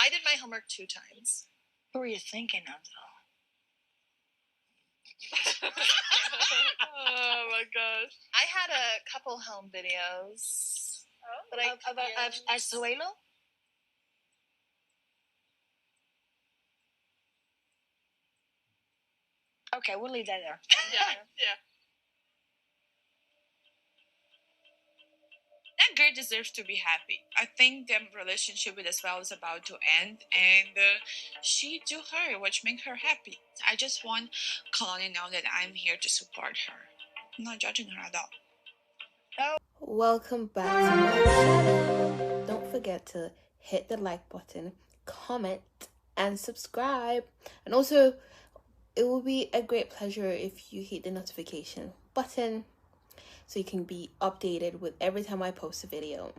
I did my homework 2 times. Who were you thinking of, though? Oh my gosh. I had a couple home videos. But of Asuelu? Okay, we'll leave that there. Yeah. That girl deserves to be happy. I think their relationship with Asuelu is about to end, and she do her, which make her happy. I just want Kalani to know that I'm here to support her. I'm not judging her at all. Welcome back to my channel. Don't forget to hit the like button, comment, and subscribe. And also, it will be a great pleasure if you hit the notification button so you can be updated with every time I post a video.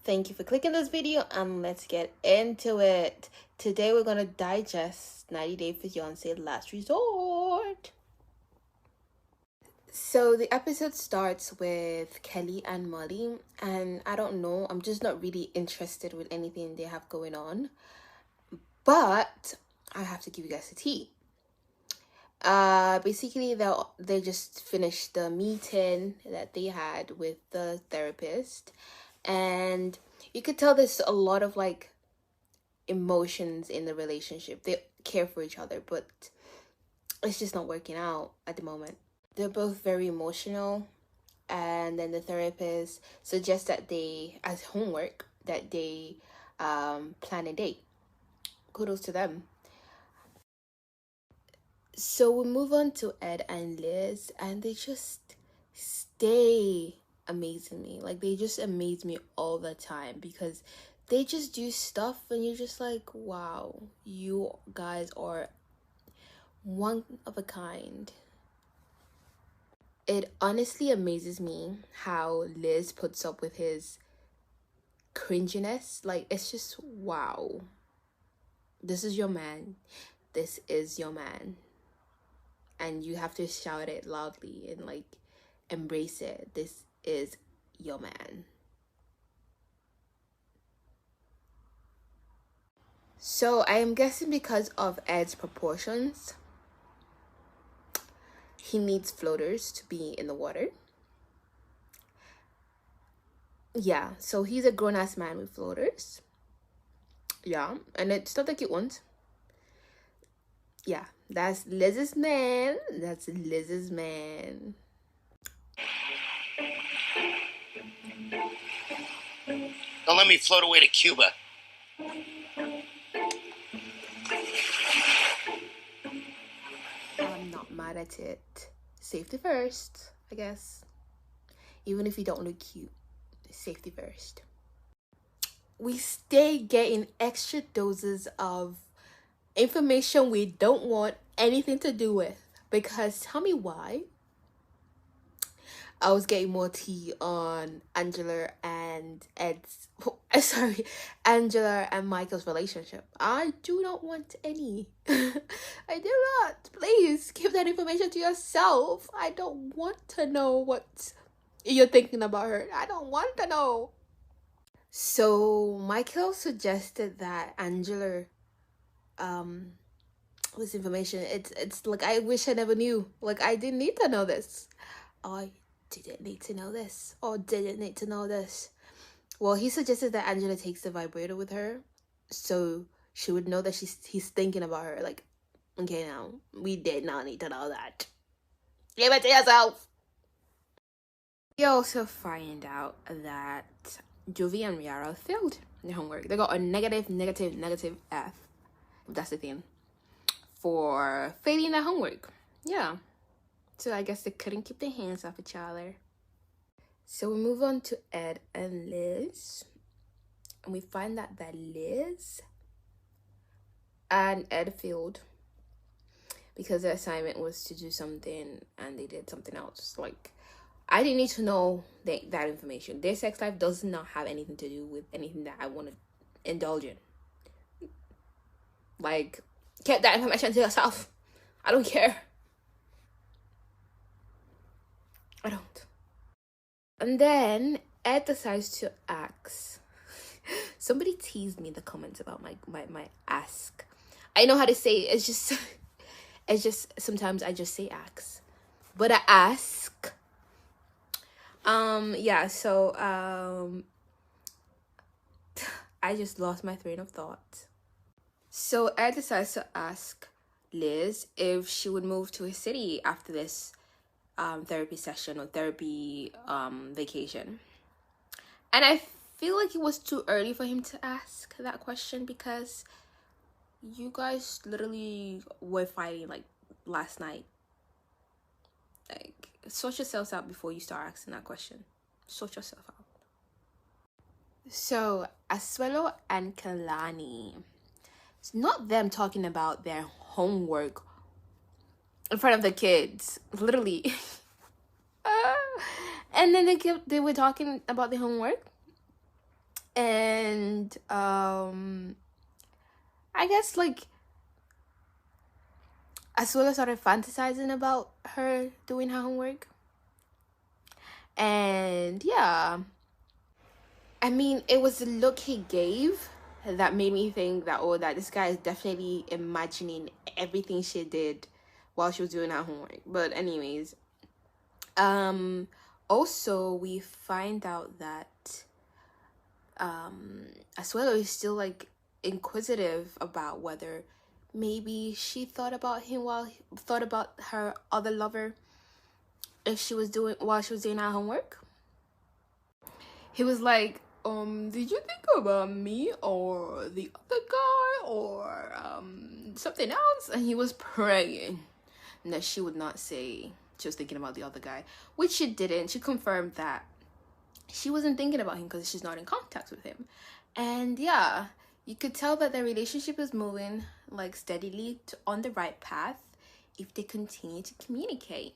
Thank you for clicking this video, and let's get into it. Today we're gonna digest 90 Day Fiancé Last Resort. So the episode starts with Kelly and Molly, and I don't know, I'm just not really interested with anything they have going on, but I have to give you guys the tea. Basically they just finished the meeting that they had with the therapist, and you could tell there's a lot of like emotions in the relationship. They care for each other, but it's just not working out at the moment. They're both very emotional, and then the therapist suggests that they, as homework, that they plan a date. Kudos to them. So we move on to Ed and Liz, and they just stay amazing me. Like, they just amaze me all the time because they just do stuff and you're just like, wow, you guys are one of a kind. It honestly amazes me how Liz puts up with his cringiness. Like, it's just, wow. This is your man. This is your man. And you have to shout it loudly and like embrace it. This is your man. So I am guessing because of Ed's proportions, he needs floaters to be in the water. Yeah, so he's a grown-ass man with floaters. Yeah, and it's not the cute ones. Yeah, that's Liz's man. That's Liz's man. Don't let me float away to Cuba. I'm not mad at it. Safety first, I guess. Even if you don't look cute, safety first. We stay getting extra doses of information we don't want anything to do with, because tell me why. I was getting more tea on Angela and Angela and Michael's relationship. I do not want any. I do not. Please keep that information to yourself. I don't want to know what you're thinking about her. I don't want to know. So Michael suggested that Angela this information, it's like, I wish I never knew. Like, I didn't need to know this. I didn't need to know this, or didn't need to know this. Well, he suggested that Angela takes the vibrator with her so she would know that he's thinking about her. Like, okay, now we did not need to know that. Give it to yourself. We also find out that Jovi and Yara failed their homework. They got a negative F. That's the thing. For failing their homework. Yeah. So I guess they couldn't keep their hands off each other. So we move on to Ed and Liz. And we find out that Liz and Ed failed because their assignment was to do something and they did something else. Like, I didn't need to know that information. Their sex life does not have anything to do with anything that I want to indulge in. Like, keep that information to yourself. I don't care. I don't. And then Ed decides to ask Somebody teased me in the comments about my ask. I know how to say it. It's just sometimes I just say ask. But I ask. Yeah, so I just lost my train of thought. So Ed decides to ask Liz if she would move to a city after this therapy session or therapy vacation. And I feel like it was too early for him to ask that question because you guys literally were fighting like last night. Like, sort yourselves out before you start asking that question. Sort yourself out. So, Asuelu and Kalani. It's not them talking about their homework in front of the kids. Literally. And then they were talking about the homework. And I guess like Asuelu started fantasizing about her doing her homework. And yeah, I mean, it was the look he gave that made me think that, oh, that this guy is definitely imagining everything she did while she was doing her homework. But anyways, also we find out that Asuelu is still like inquisitive about whether maybe she thought about him thought about her other lover while she was doing her homework. He was like, did you think about me or the other guy or something else? And he was praying that she would not say she was thinking about the other guy, which she didn't. She confirmed that she wasn't thinking about him because she's not in contact with him. And yeah, you could tell that their relationship is moving like steadily on the right path if they continue to communicate.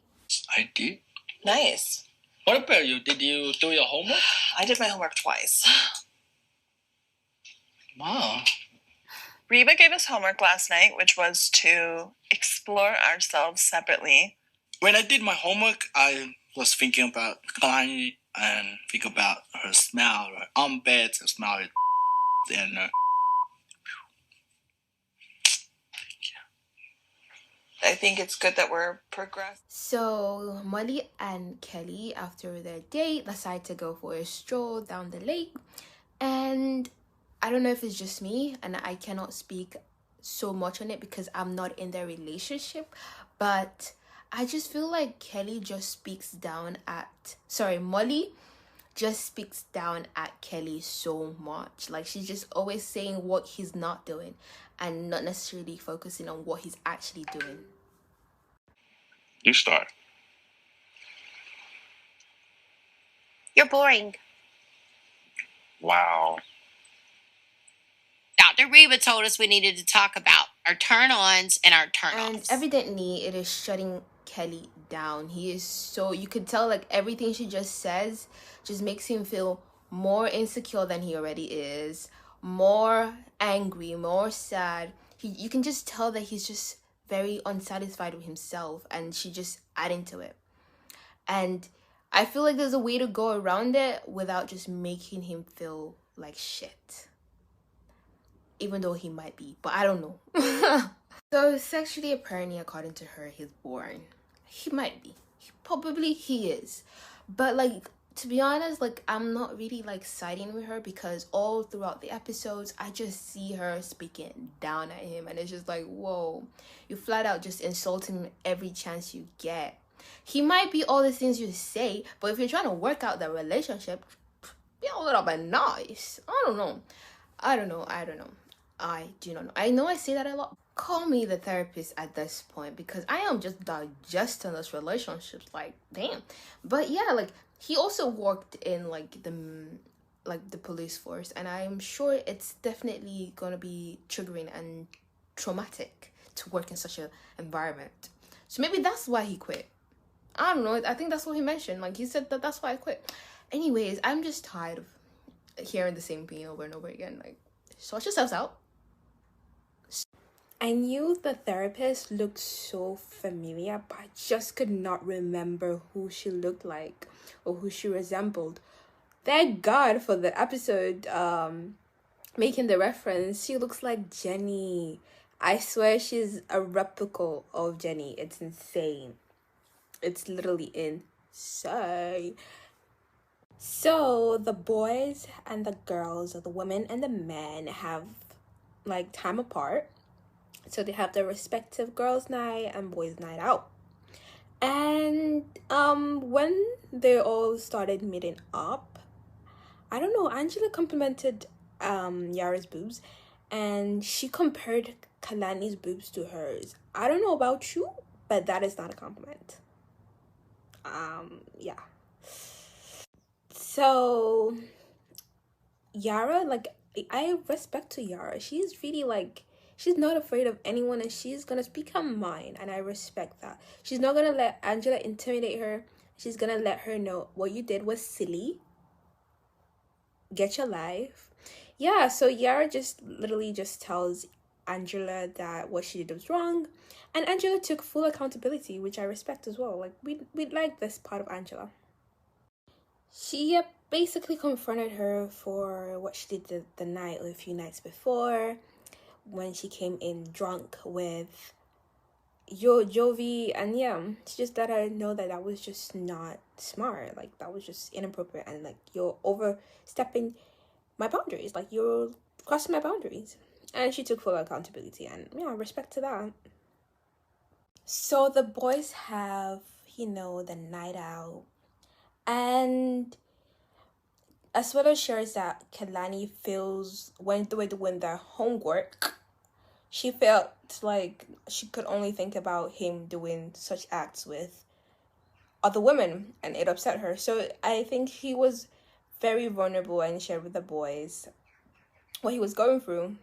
I did. Nice. What about you? Did you do your homework? I did my homework twice. Wow. Reba gave us homework last night, which was to explore ourselves separately. When I did my homework, I was thinking about Kalani and think about her smile, her armpits, her smile, and I think it's good that we're progressing. So Molly and Kelly, after their date, decide to go for a stroll down the lake. And I don't know if it's just me and I cannot speak so much on it because I'm not in their relationship, but I just feel like Molly just speaks down at Kelly so much. Like, she's just always saying what he's not doing and not necessarily focusing on what he's actually doing. you start. You're boring. Wow. Dr. Reba told us we needed to talk about our turn-ons and our turn-offs. And evidently, it is shutting Kelly down. He is so... You could tell, like, everything she just says just makes him feel more insecure than he already is. More angry, more sad. You can just tell that he's just very unsatisfied with himself. And she just adding to it. And I feel like there's a way to go around it without just making him feel like shit. Even though he might be, but I don't know. So sexually, apparently, according to her, he's boring. He might be. He is. But like, to be honest, like, I'm not really like siding with her because all throughout the episodes, I just see her speaking down at him. And it's just like, whoa, you flat out just insulting him every chance you get. He might be all the things you say, but if you're trying to work out the relationship, be a little bit nice. I don't know. I do not know. I know I say that a lot. Call me the therapist at this point because I am just digesting this relationship. Like, damn. But yeah, like, he also worked in like the police force, and I'm sure it's definitely gonna be triggering and traumatic to work in such an environment. So maybe that's why he quit. I don't know. I think that's what he mentioned. Like, he said that's why I quit. Anyways, I'm just tired of hearing the same thing over and over again. Like, sort yourselves out. I knew the therapist looked so familiar, but I just could not remember who she looked like or who she resembled. Thank God for the episode making the reference, she looks like Jenny. I swear she's a replica of Jenny. It's insane. It's literally insane. So the boys and the girls, or the women and the men, have like time apart. So they have their respective girls' night and boys' night out. And when they all started meeting up, I don't know, Angela complimented Yara's boobs, and she compared Kalani's boobs to hers. I don't know about you, but that is not a compliment. Yeah. So Yara, like, I respect to Yara. She's really like, she's not afraid of anyone, and she's gonna speak her mind, and I respect that. She's not gonna let Angela intimidate her. She's gonna let her know what you did was silly. Get your life. Yeah, so Yara just literally just tells Angela that what she did was wrong, and Angela took full accountability, which I respect as well. Like, we like this part of Angela. She basically confronted her for what she did the night or a few nights before, when she came in drunk with Jovi, and yeah, she just let her know that that was just not smart. Like, that was just inappropriate, and like, you're overstepping my boundaries. Like, you're crossing my boundaries. And she took full accountability, and yeah, respect to that. So the boys have, the night out, and Asuelu shares that Kalani feels when they were doing their homework, she felt like she could only think about him doing such acts with other women, and it upset her. So I think he was very vulnerable and shared with the boys what he was going through.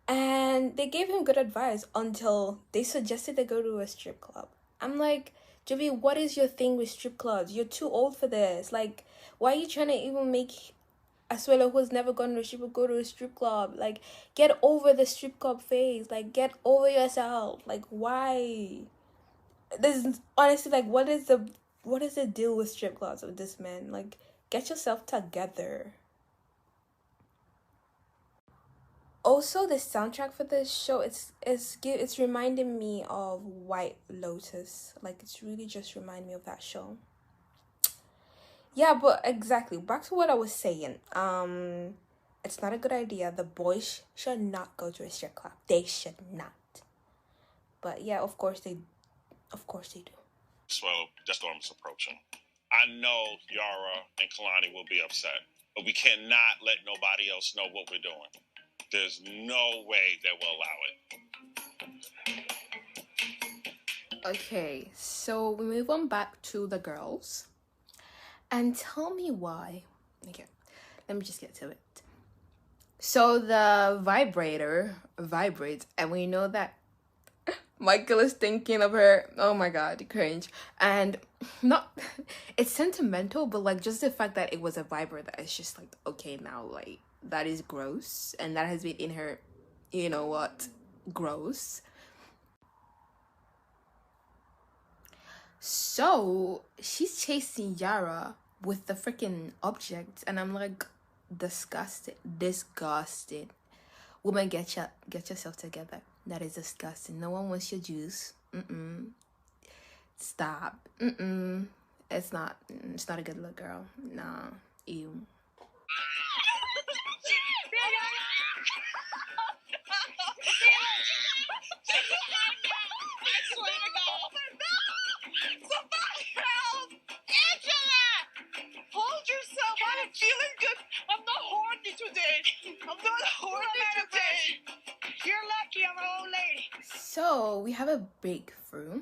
And they gave him good advice until they suggested they go to a strip club. I'm like, Jovi, what is your thing with strip clubs? You're too old for this. Like, why are you trying to even make Asuelu, who's never gone to a strip, go to a strip club? Like, get over the strip club phase. Like, get over yourself. Like, why? This is honestly, like, what is the deal with strip clubs with this man? Like, get yourself together. Also, the soundtrack for this show, it's reminding me of White Lotus. Like, it's really just reminding me of that show. Yeah, but exactly, back to what I was saying. It's not a good idea. The boys should not go to a strip club. They should not. But yeah, of course they do. Well, the storm is approaching. I know Yara and Kalani will be upset, but we cannot let nobody else know what we're doing. There's no way they will allow it. Okay, so we move on back to the girls. And tell me why. Okay, let me just get to it. So the vibrator vibrates, and we know that Michael is thinking of her. Oh my god, cringe. And not, it's sentimental, but like, just the fact that it was a vibrator, it's just like, okay, now, like, that is gross, and that has been in her, you know what, gross. So she's chasing Yara with the freaking object, and I'm like, disgusted. Woman, get yourself together. That is disgusting. No one wants your juice. Stop. It's not a good look, girl. Nah. Ew. Hold yourself. I'm feeling good. I'm not horny today. You're lucky I'm an old lady. So we have a breakthrough.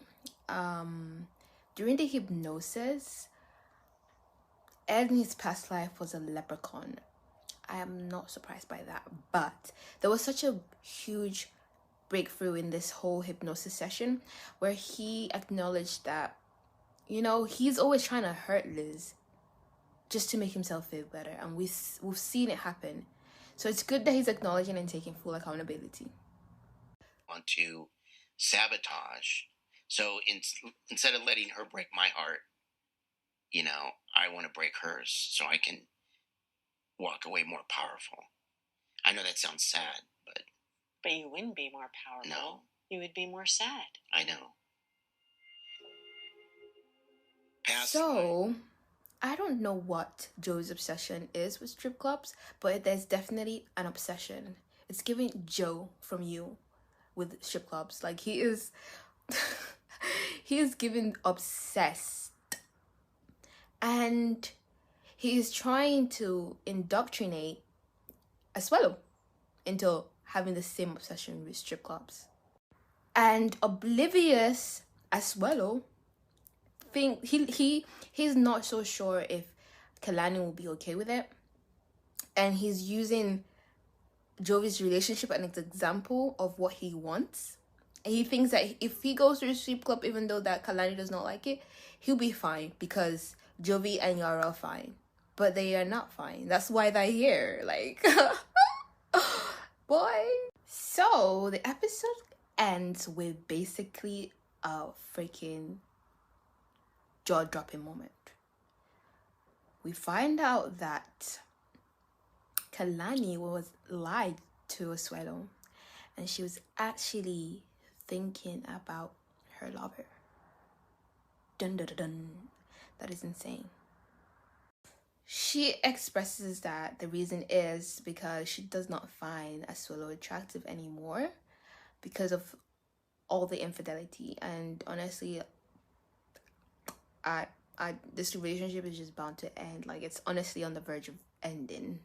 During the hypnosis, Ed in his past life was a leprechaun. I am not surprised by that, but there was such a huge breakthrough in this whole hypnosis session where he acknowledged that, he's always trying to hurt Liz just to make himself feel better, and we've seen it happen. So it's good that he's acknowledging and taking full accountability. Want to sabotage. So instead of letting her break my heart, I want to break hers so I can walk away more powerful. I know that sounds sad, but you wouldn't be more powerful. No. You would be more sad. I know. So, I don't know what Joe's obsession is with strip clubs, but there's definitely an obsession. It's giving Joe from You with strip clubs. Like, he is he is giving obsessed, and he is trying to indoctrinate Asuelu into having the same obsession with strip clubs. And oblivious Asuelu think he's not so sure if Kalani will be okay with it, and he's using Jovi's relationship as an example of what he wants. And he thinks that if he goes to the strip club, even though that Kalani does not like it, he'll be fine because Jovi and Yara are fine. But they are not fine. That's why they're here. Like, boy. So the episode ends with basically a freaking jaw-dropping moment. We find out that Kalani was lied to Asuelu, and she was actually thinking about her lover. Dun dun dun dun. That is insane. She expresses that the reason is because she does not find Asuelu attractive anymore because of all the infidelity. And honestly, this relationship is just bound to end. Like, it's honestly on the verge of ending.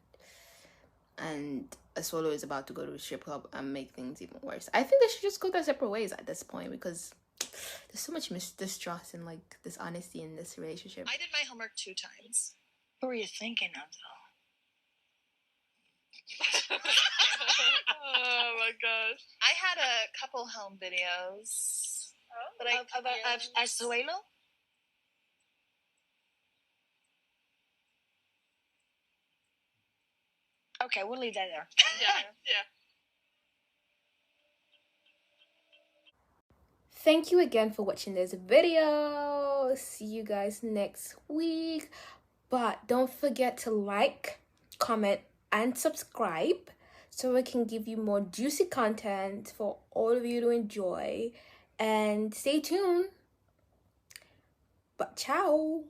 And Asuelu is about to go to a strip club and make things even worse. I think they should just go their separate ways at this point because there's so much distrust and like dishonesty in this relationship. I did my homework 2 times. Who were you thinking of, though? Oh my gosh. I had a couple home videos. Of Asuelu? Okay, we'll leave that there. Yeah. Thank you again for watching this video. See you guys next week. But don't forget to like, comment, and subscribe so we can give you more juicy content for all of you to enjoy. And stay tuned. But ciao.